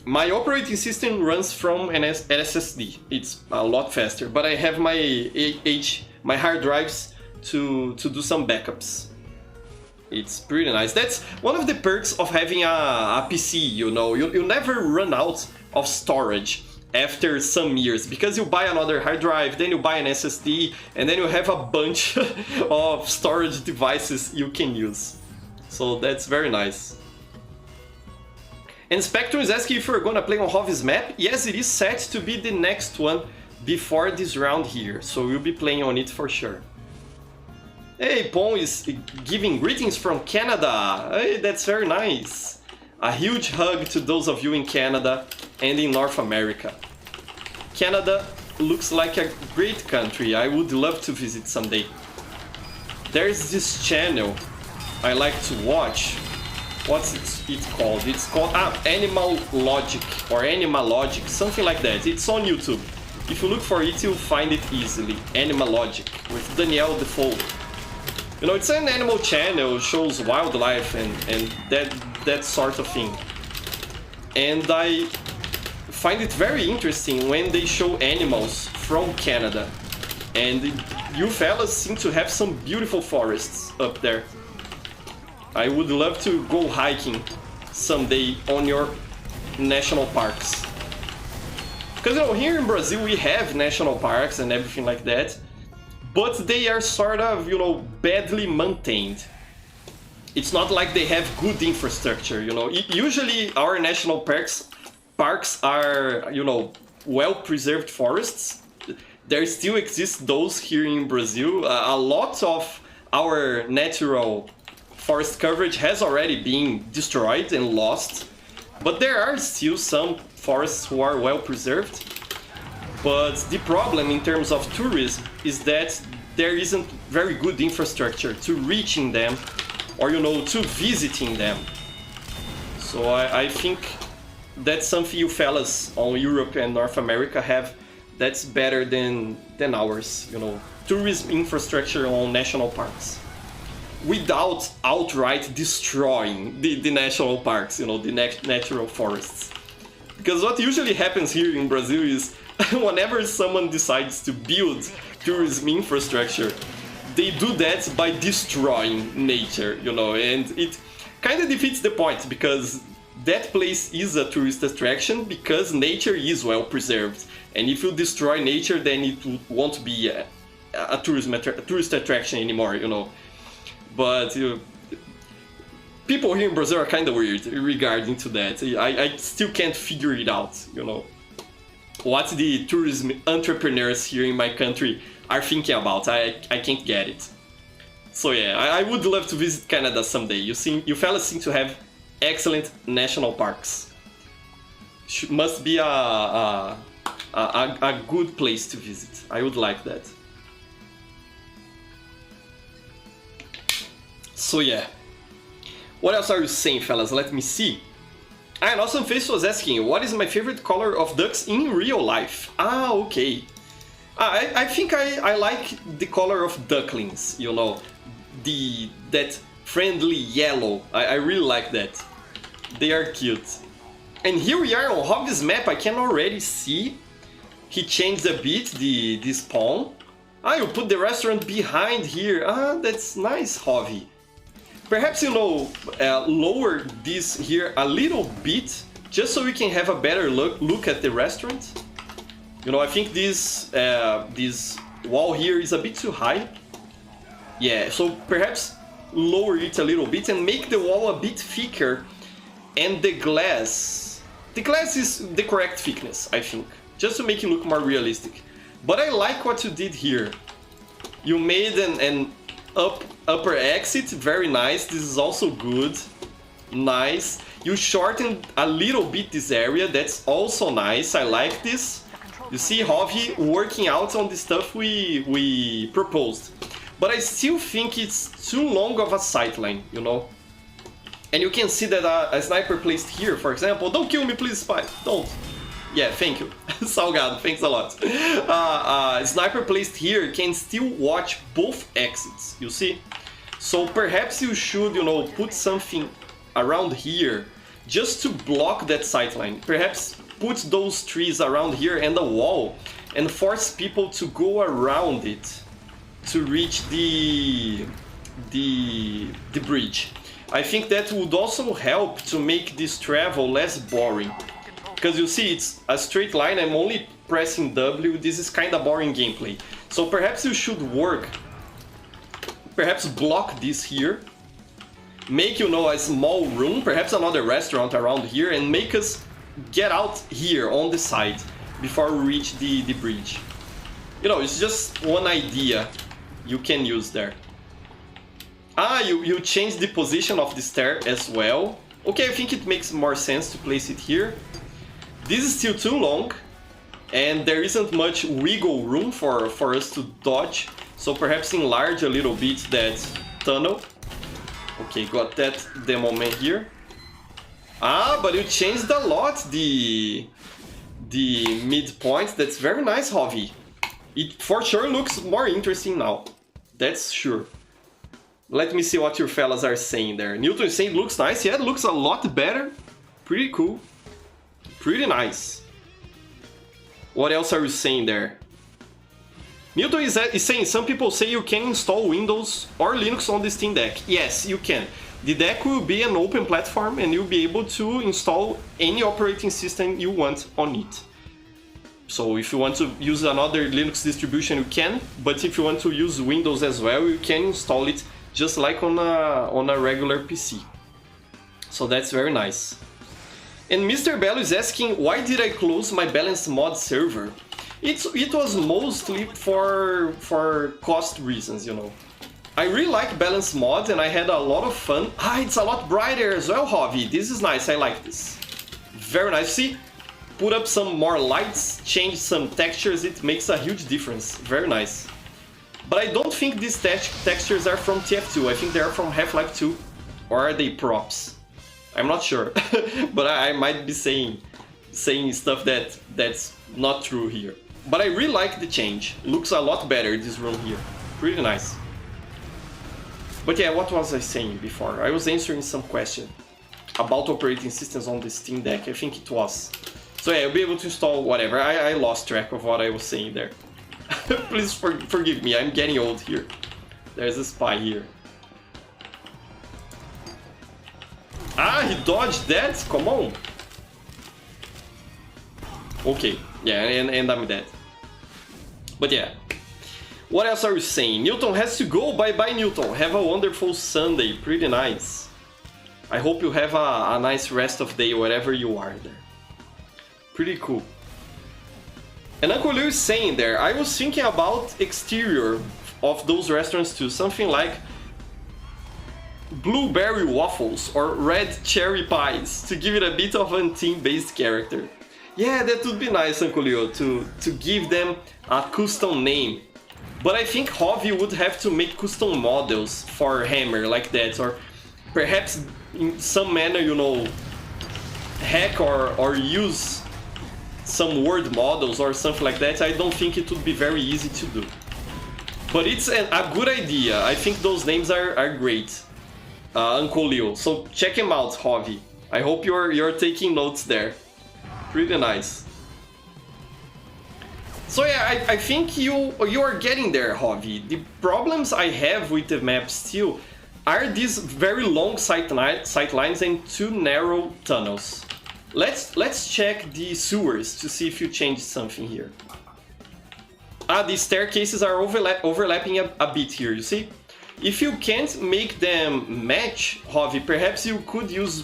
My operating system runs from an SSD. It's a lot faster, but I have my hard drives to do some backups. It's pretty nice. That's one of the perks of having a PC, you know. You never run out of storage after some years, because you buy another hard drive, then you buy an SSD, and then you have a bunch of storage devices you can use. So that's very nice. And Spectrum is asking if we're gonna play on Hovi's map. Yes, it is set to be the next one before this round here, so we'll be playing on it for sure. Hey, Pong is giving greetings from Canada. Hey, that's very nice. A huge hug to those of you in Canada and in North America. Canada looks like a great country. I would love to visit someday. There's this channel I like to watch. What's it called? It's called Animal Logic or Animal Logic, something like that. It's on YouTube. If you look for it, you'll find it easily. Animal Logic with Danielle Defoe. You know, it's an animal channel, shows wildlife and that sort of thing. And I find it very interesting when they show animals from Canada. And you fellas seem to have some beautiful forests up there. I would love to go hiking someday on your national parks. Because, you know, here in Brazil we have national parks and everything like that, but they are sort of, you know, badly maintained. It's not like they have good infrastructure, you know. Usually our national parks are, you know, well-preserved forests. There still exist those here in Brazil. A lot of our natural forest coverage has already been destroyed and lost, but there are still some forests who are well preserved. But the problem in terms of tourism is that there isn't very good infrastructure to reaching them or, you know, to visiting them. So I think that's something you fellas on Europe and North America have that's better than ours, you know, tourism infrastructure on national parks, without outright destroying the national parks, you know, the natural forests. Because what usually happens here in Brazil is whenever someone decides to build tourism infrastructure, they do that by destroying nature, you know, and it kind of defeats the point, because that place is a tourist attraction because nature is well preserved. And if you destroy nature, then it won't be a tourist attraction anymore, you know. But people here in Brazil are kind of weird regarding to that. I still can't figure it out, you know. What the tourism entrepreneurs here in my country are thinking about. I can't get it. So yeah, I would love to visit Canada someday. You fellas seem to have excellent national parks. Must be a good place to visit. I would like that. So yeah, what else are you saying, fellas? Let me see. And Awesome Face was asking, what is my favorite color of ducks in real life? Ah, okay. I think I like the color of ducklings, you know, that friendly yellow. I really like that. They are cute. And here we are on Hovi's map. I can already see he changed a bit the spawn. Ah, you put the restaurant behind here. Ah, that's nice, Hovi. Perhaps, you know, lower this here a little bit, just so we can have a better look at the restaurant. You know, I think this wall here is a bit too high. Yeah, so perhaps lower it a little bit and make the wall a bit thicker. And the glass is the correct thickness, I think, just to make it look more realistic. But I like what you did here. You made an upper exit, very nice. This is also good. Nice. You shortened a little bit this area, that's also nice. I like this. You see Javi working out on the stuff we proposed. But I still think it's too long of a sightline, you know? And you can see that a sniper placed here, for example. Don't kill me, please, spy. Don't. Yeah, thank you. Salgado, thanks a lot. Sniper placed here can still watch both exits, you see? So perhaps you should, you know, put something around here just to block that sightline. Perhaps put those trees around here and a wall and force people to go around it to reach the bridge. I think that would also help to make this travel less boring. Because you see, it's a straight line, I'm only pressing W, this is kinda boring gameplay. So perhaps you should work, perhaps block this here, make, you know, a small room, perhaps another restaurant around here, and make us get out here on the side before we reach the bridge. You know, it's just one idea you can use there. You change the position of the stair as well. Okay, I think it makes more sense to place it here. This is still too long, and there isn't much wiggle room for us to dodge. So perhaps enlarge a little bit that tunnel. Okay, got that demo man here. But you changed a lot the midpoint. That's very nice, Javi. It for sure looks more interesting now. That's sure. Let me see what your fellas are saying there. Newton is saying it looks nice. Yeah, it looks a lot better. Pretty cool. Pretty nice. What else are you saying there? Newton is saying some people say you can install Windows or Linux on the Steam Deck. Yes, you can. The deck will be an open platform and you'll be able to install any operating system you want on it. So if you want to use another Linux distribution, you can, but if you want to use Windows as well, you can install it just like on a regular PC. So that's very nice. And Mr. Bello is asking, why did I close my Balance Mod server? It was mostly for cost reasons, you know. I really like Balance Mod and I had a lot of fun. It's a lot brighter as well, Javi. This is nice, I like this. Very nice. See, put up some more lights, change some textures, it makes a huge difference. Very nice. But I don't think these textures are from TF2, I think they are from Half-Life 2. Or are they props? I'm not sure, but I might be saying stuff that's not true here. But I really like the change. Looks a lot better, this room here. Pretty nice. But yeah, what was I saying before? I was answering some question about operating systems on the Steam Deck, I think it was. So yeah, I'll be able to install whatever. I lost track of what I was saying there. Please forgive me, I'm getting old here. There's a spy here. He dodged that? Come on. Okay, yeah, and I'm dead. But yeah. What else are you saying? Newton has to go. Bye-bye, Newton. Have a wonderful Sunday. Pretty nice. I hope you have a nice rest of day wherever you are there. Pretty cool. And Uncle Leo is saying there, I was thinking about exterior of those restaurants too. Something like blueberry waffles or red cherry pies to give it a bit of a team-based character. Yeah, that would be nice, Uncle Leo, to give them a custom name. But I think Javi would have to make custom models for Hammer like that, or perhaps in some manner, you know, hack or use some word models or something like that. I don't think it would be very easy to do. But it's a good idea. I think those names are great. Uncle Leo. So check him out, Javi. I hope you're taking notes there. Pretty nice. So yeah, I think you are getting there, Javi. The problems I have with the map still are these very long sight lines and too narrow tunnels. Let's check the sewers to see if you changed something here. The staircases are overlapping a bit here, you see? If you can't make them match, Javi, perhaps you could use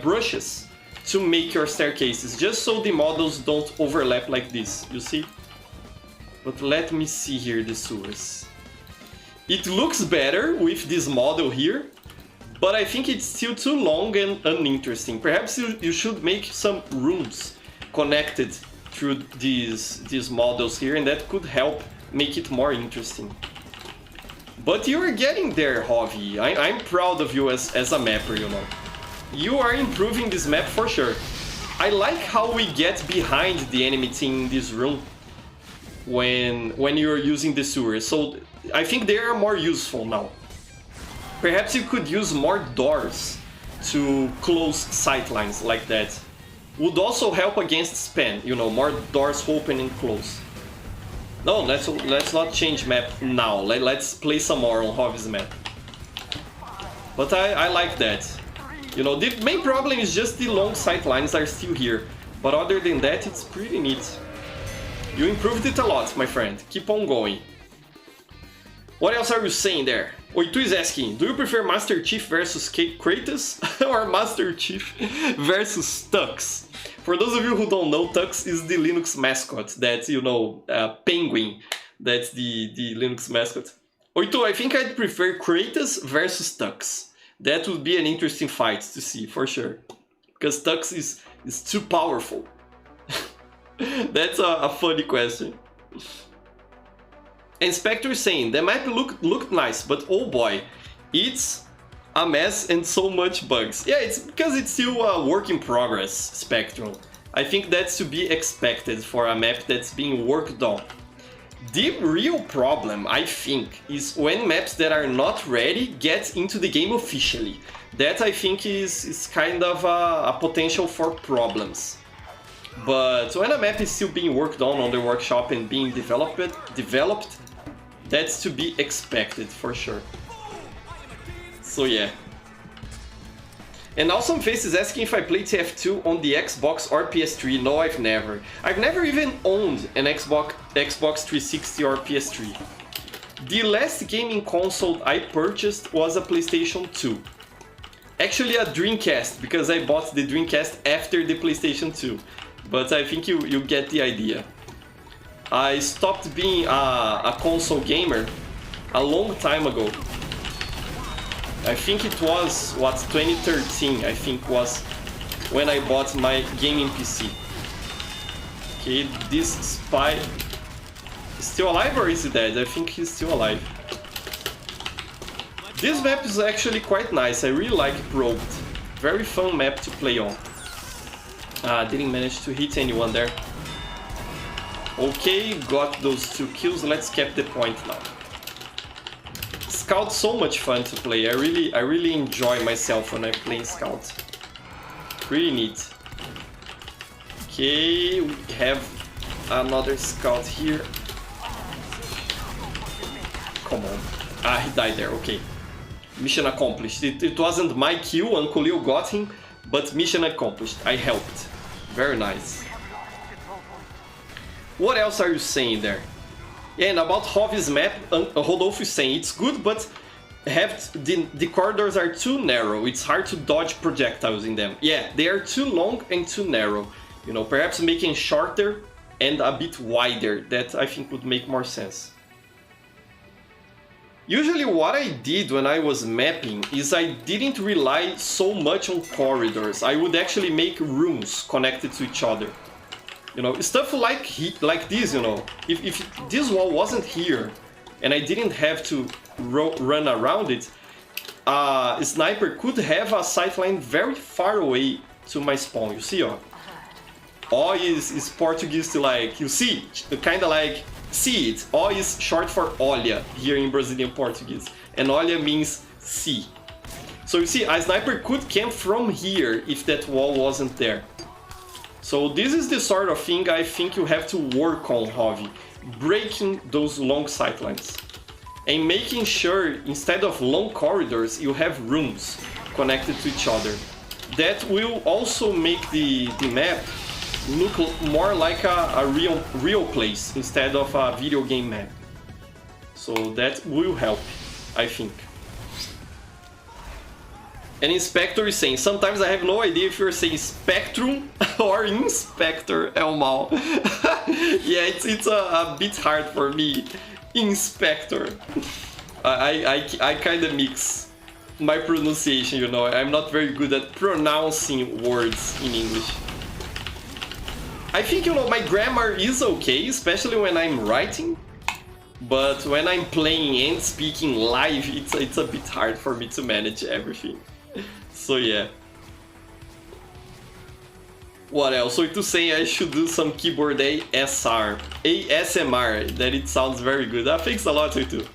brushes to make your staircases, just so the models don't overlap like this, you see? But let me see here the sewers. It looks better with this model here, but I think it's still too long and uninteresting. Perhaps you should make some rooms connected through these models here, and that could help make it more interesting. But you're getting there, Hovi. I'm proud of you as a mapper, you know. You are improving this map for sure. I like how we get behind the enemy team in this room when you're using the sewers. So I think they are more useful now. Perhaps you could use more doors to close sightlines like that. Would also help against spam, you know, more doors open and close. No, let's not change map now. Let's play some more on Hovi's map. But I like that. You know, the main problem is just the long sightlines are still here. But other than that, it's pretty neat. You improved it a lot, my friend. Keep on going. What else are you saying there? Oitu is asking, do you prefer Master Chief versus Kratos or Master Chief versus Tux? For those of you who don't know, Tux is the Linux mascot. That's, you know, Penguin. That's the Linux mascot. Oitu, I think I'd prefer Kratos versus Tux. That would be an interesting fight to see, for sure. Because Tux is too powerful. That's a funny question. And Spectre is saying, the map looked nice, but oh boy, it's a mess and so much bugs. Yeah, it's because it's still a work in progress, Spectrum. I think that's to be expected for a map that's being worked on. The real problem, I think, is when maps that are not ready get into the game officially. That I think is kind of a potential for problems. But when a map is still being worked on the workshop and being developed, that's to be expected for sure. So yeah. And Awesome Face is asking if I play TF2 on the Xbox or PS3. No, I've never. I've never even owned an Xbox 360 or PS3. The last gaming console I purchased was a PlayStation 2. Actually a Dreamcast, because I bought the Dreamcast after the PlayStation 2. But I think you get the idea. I stopped being a console gamer a long time ago. I think it was, 2013, I think was when I bought my gaming PC. Okay, this spy is still alive or is he dead? I think he's still alive. This map is actually quite nice, I really like Probed. Very fun map to play on. Didn't manage to hit anyone there. Okay, got those 2 kills, let's cap the point now. Scout's so much fun to play. I really enjoy myself when I'm playing Scout. Pretty neat. Okay, we have another Scout here. Come on. He died there, okay. Mission accomplished. It wasn't my kill, Uncle Leo got him, but mission accomplished. I helped. Very nice. What else are you saying there? And about Hovi's map, Rodolfo is saying it's good, but the corridors are too narrow. It's hard to dodge projectiles in them. Yeah, they are too long and too narrow. You know, perhaps making shorter and a bit wider. That I think would make more sense. Usually what I did when I was mapping is I didn't rely so much on corridors. I would actually make rooms connected to each other. You know, stuff like this, you know. If this wall wasn't here and I didn't have to run around it, a sniper could have a sightline very far away to my spawn. You see, O is Portuguese to like, you see, kind of like, see it. O is short for olha here in Brazilian Portuguese. And olha means see. So you see, a sniper could camp from here if that wall wasn't there. So this is the sort of thing I think you have to work on, Hovi. Breaking those long sightlines. And making sure, instead of long corridors, you have rooms connected to each other. That will also make the map look more like a real place, instead of a video game map. So that will help, I think. And Inspector is saying, sometimes I have no idea if you're saying Spectrum or Inspector Elmal. Yeah, it's a bit hard for me. Inspector. I kind of mix my pronunciation, you know. I'm not very good at pronouncing words in English. I think, you know, my grammar is okay, especially when I'm writing. But when I'm playing and speaking live, it's a bit hard for me to manage everything. So yeah. What else? So to say I should do some keyboard ASMR, that it sounds very good. Thanks a lot, too.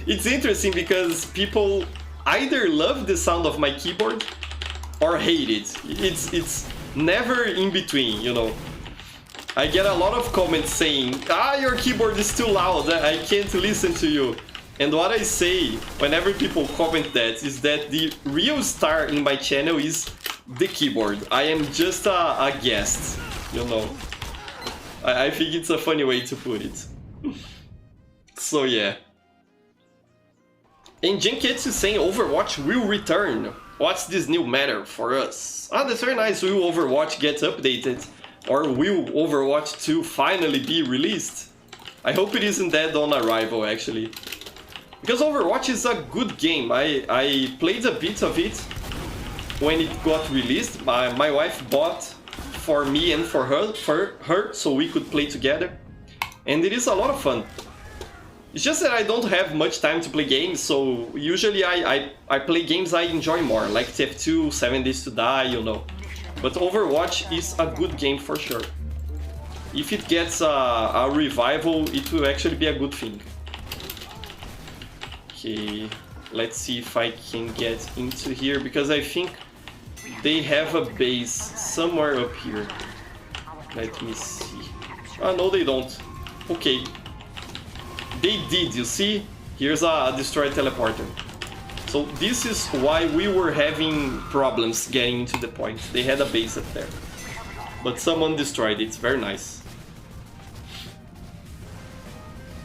It's interesting because people either love the sound of my keyboard or hate it. It's never in between, you know. I get a lot of comments saying, your keyboard is too loud, I can't listen to you. And what I say whenever people comment that is that the real star in my channel is the keyboard. I am just a guest, you know. I think it's a funny way to put it. So yeah. And Jinketsu is saying Overwatch will return. What's this new matter for us? That's very nice. Will Overwatch get updated? Or will Overwatch 2 finally be released? I hope it isn't dead on arrival, actually. Because Overwatch is a good game. I played a bit of it when it got released. My wife bought for me and for her so we could play together. And it is a lot of fun. It's just that I don't have much time to play games, so usually I play games I enjoy more, like TF2, 7 Days to Die, you know. But Overwatch is a good game for sure. If it gets a revival, it will actually be a good thing. Okay, let's see if I can get into here, because I think they have a base somewhere up here. Let me see. No, they don't. Okay. They did, you see? Here's a destroyed teleporter. So this is why we were having problems getting to the point. They had a base up there. But someone destroyed it, it's very nice.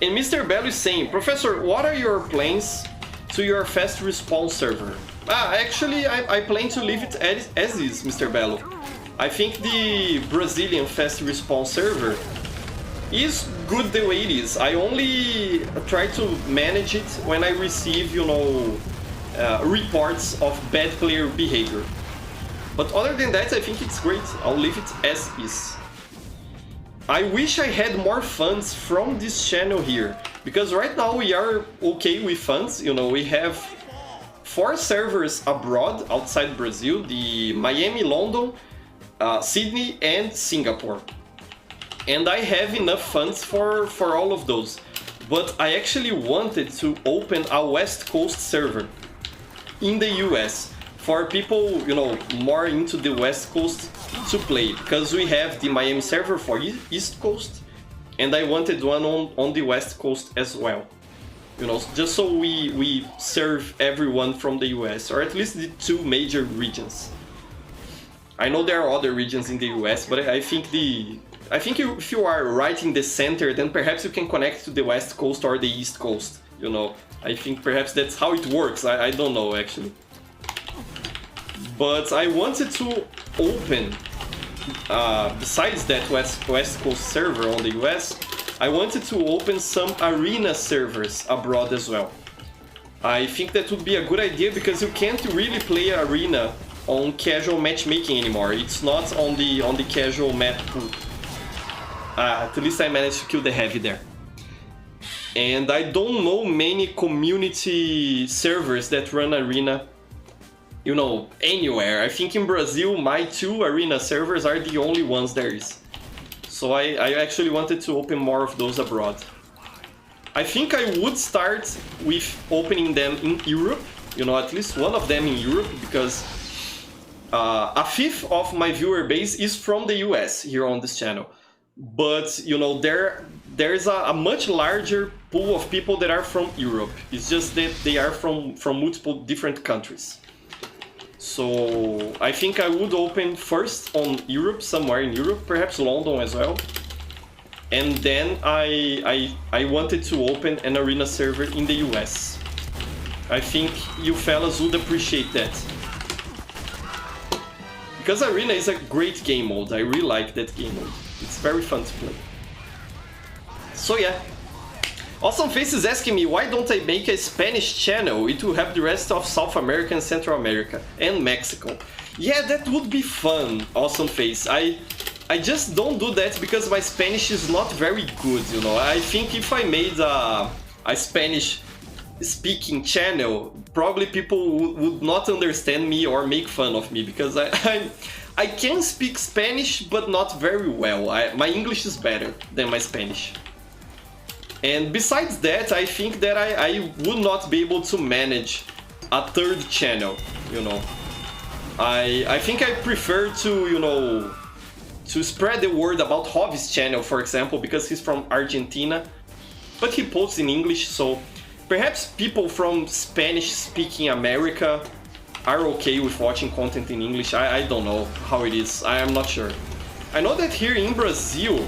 And Mr. Bello is saying, Professor, what are your plans to your fast response server? Actually, I plan to leave it as is, Mr. Bello. I think the Brazilian fast response server is good the way it is. I only try to manage it when I receive, you know, reports of bad player behavior. But other than that, I think it's great. I'll leave it as is. I wish I had more funds from this channel here, because right now we are okay with funds. You know, we have 4 servers abroad outside Brazil: the Miami, London, Sydney, and Singapore. And I have enough funds for all of those. But I actually wanted to open a West Coast server in the US for people, you know, more into the West Coast to play, because we have the Miami server for East Coast, and I wanted one on the West Coast as well. You know, just so we serve everyone from the US, or at least the 2 major regions. I know there are other regions in the US, but I think if you are right in the center, then perhaps you can connect to the West Coast or the East Coast, you know. I think perhaps that's how it works, I don't know actually. But I wanted to open, besides that West Coast server on the US, I wanted to open some arena servers abroad as well. I think that would be a good idea, because you can't really play arena on casual matchmaking anymore. It's not on the casual map pool. At least I managed to kill the heavy there. And I don't know many community servers that run arena, you know, anywhere. I think in Brazil my 2 arena servers are the only ones there is. So I actually wanted to open more of those abroad. I think I would start with opening them in Europe, you know, at least one of them in Europe, because a 5th of my viewer base is from the US here on this channel. But, you know, there's a much larger pool of people that are from Europe. It's just that they are from multiple different countries. So I think I would open first on Europe, somewhere in Europe, perhaps London as well. And then I wanted to open an arena server in the US. I think you fellas would appreciate that. Because arena is a great game mode. I really like that game mode. It's very fun to play. So yeah. Awesome Face is asking me, why don't I make a Spanish channel? It will have the rest of South America and Central America and Mexico. Yeah, that would be fun, Awesome Face. I just don't do that because my Spanish is not very good, you know. I think if I made a Spanish speaking channel, probably people would not understand me or make fun of me, because I can speak Spanish, but not very well. My English is better than my Spanish. And besides that, I think that I would not be able to manage a third channel, you know. I think I prefer to, you know, to spread the word about Rovi's channel, for example, because he's from Argentina, but he posts in English, so perhaps people from Spanish-speaking America are okay with watching content in English. I don't know how it is, I am not sure. I know that here in Brazil,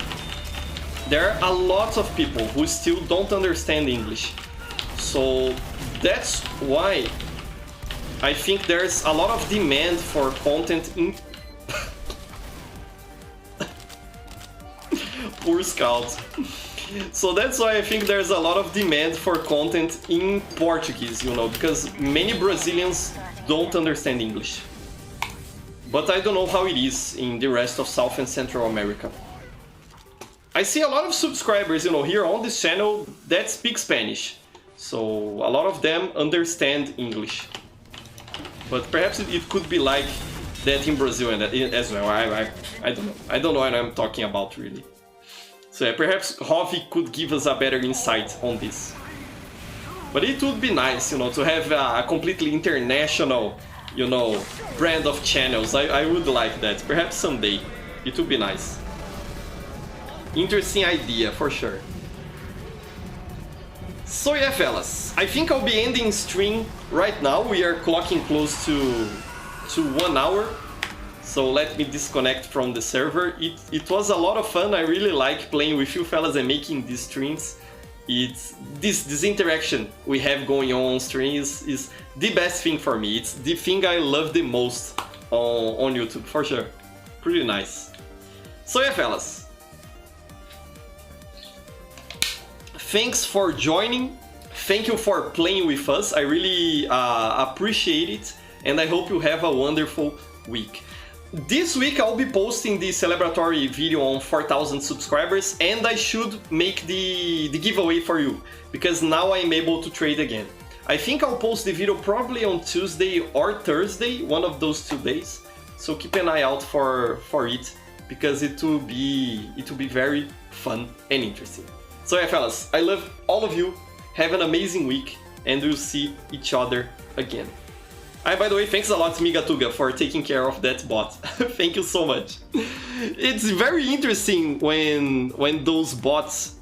there are a lot of people who still don't understand English. So that's why I think there's a lot of demand for content in... Poor Scout. So that's why I think there's a lot of demand for content in Portuguese, you know, because many Brazilians don't understand English. But I don't know how it is in the rest of South and Central America. I see a lot of subscribers, you know, here on this channel that speak Spanish. So a lot of them understand English. But perhaps it could be like that in Brazil and as well. I don't know. I don't know what I'm talking about, really. So yeah, perhaps Rovi could give us a better insight on this. But it would be nice, you know, to have a completely international, you know, brand of channels. I would like that. Perhaps someday. It would be nice. Interesting idea, for sure. So yeah, fellas, I think I'll be ending stream right now. We are clocking close to 1 hour. So let me disconnect from the server. It was a lot of fun. I really like playing with you fellas and making these streams. It's this interaction we have going on streams is the best thing for me. It's the thing I love the most on YouTube, for sure. Pretty nice. So yeah, fellas. Thanks for joining. Thank you for playing with us. I really appreciate it, and I hope you have a wonderful week. This week I'll be posting the celebratory video on 4,000 subscribers, and I should make the giveaway for you, because now I'm able to trade again. I think I'll post the video probably on Tuesday or Thursday, one of those 2 days. So keep an eye out for it, because it will be very fun and interesting. So yeah, fellas, I love all of you. Have an amazing week, and we'll see each other again. By the way, thanks a lot, Migatuga, for taking care of that bot. Thank you so much. It's very interesting when those bots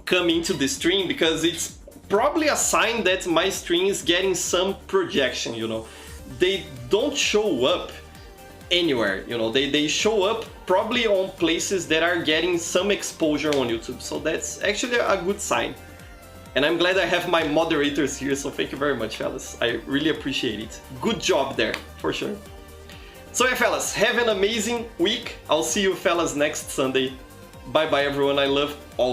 come into the stream, because it's probably a sign that my stream is getting some projection, you know. They don't show up anywhere, you know. They show up probably on places that are getting some exposure on YouTube. So that's actually a good sign. And I'm glad I have my moderators here, so thank you very much, fellas. I really appreciate it. Good job there, for sure. So yeah, fellas, have an amazing week. I'll see you fellas next Sunday. Bye bye, everyone. I love all